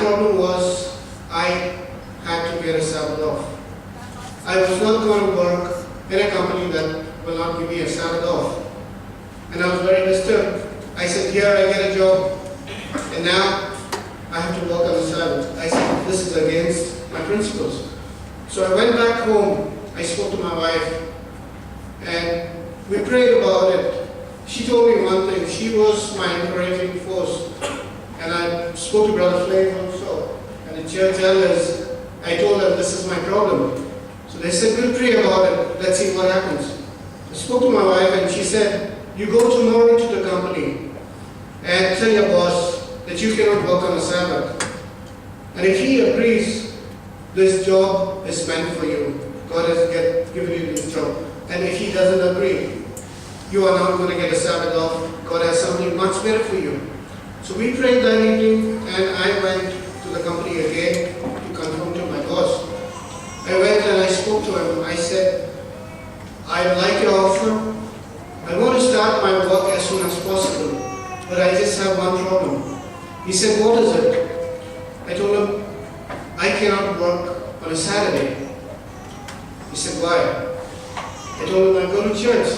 problem was I had to get a Sabbath off. I was not going to work in a company that will not give me a Sabbath off. And I was very disturbed. I said, here I get a job, and now I have to work on the Sabbath. I said, this is against my principles. So I went back home, I spoke to my wife, and we prayed about it. She told me one thing, she was my encouraging force. And I spoke to Brother Flame also, and the church elders, I told them this is my problem. So they said, we'll pray about it, let's see what happens. I spoke to my wife and she said, you go tomorrow to the company and tell your boss that you cannot work on a Sabbath. And if he agrees, this job is meant for you. God has given you this job. And if he doesn't agree, you are not going to get a Sabbath off. God has something much better for you. So we prayed that evening, and I went to the company again to confirm to my boss. I went and I spoke to him. I said, I like your offer. I want to start my work as soon as possible, but I just have one problem. He said, what is it? I told him, I cannot work on a Saturday. He said, why? I told him, I go to church.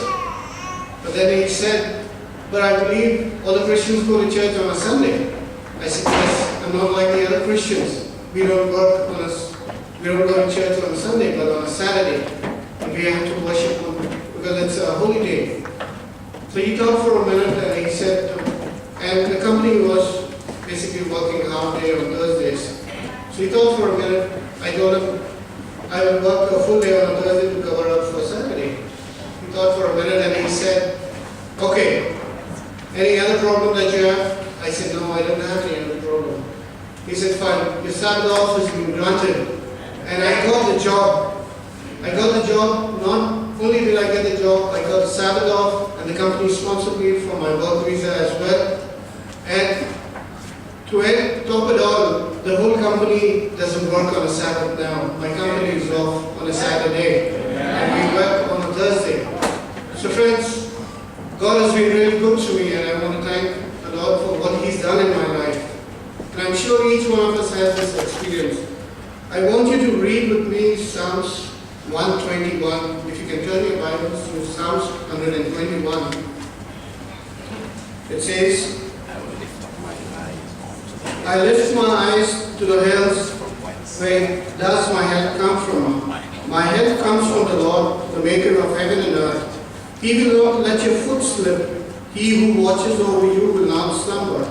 But then he said, but I believe all the Christians go to church on a Sunday. I said, yes, I'm not like the other Christians. We don't go to church on a Sunday, but on a Saturday. And we have to worship because it's a holy day. So he talked for a minute and he said, and the company was basically working half day on Thursdays. So he thought for a minute. I told him I will work a full day on a Thursday to cover up for Saturday. He thought for a minute and he said, okay, any other problem that you have? I said, no, I don't have any other problem. He said, fine, your Sabbath off has been granted. And I got the job. I got the job. Not only did I get the job, I got the Sabbath off, and the company sponsored me for my work visa as well. And to top it all, the whole company doesn't work on a Sabbath now. My company is off on a Saturday, and we work on a Thursday. So friends, God has been really good to me, and I want to thank the Lord for what He's done in my life. And I'm sure each one of us has this experience. I want you to read with me Psalms 121. If you can turn your Bibles to Psalms 121. It says, I lift my eyes to the hills, where does my help come from? My help comes from the Lord, the maker of heaven and earth. He will not let your foot slip. He who watches over you will not slumber.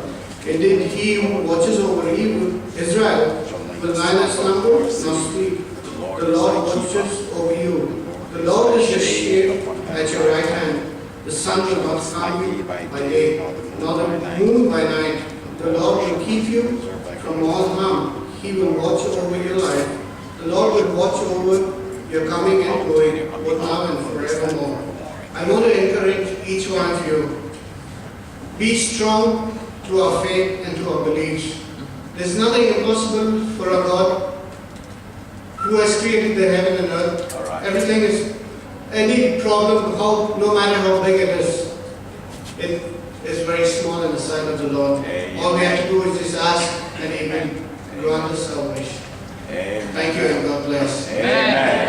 Indeed, he who watches over Israel will neither slumber nor sleep. The Lord watches over you. The Lord is your shade at your right hand. The sun will not harm you by day, nor the moon by night. The Lord will keep you from all harm. He will watch over your life. The Lord will watch over your coming and going, both now and forevermore. I want to encourage each one of you. Be strong to our faith and to our beliefs. There's nothing impossible for a God who has created the heaven and earth. Everything is, any problem, no matter how big it is very small in the sight of the Lord. Amen. All we have to do is just ask and He will grant us salvation. Thank you and God bless. Amen.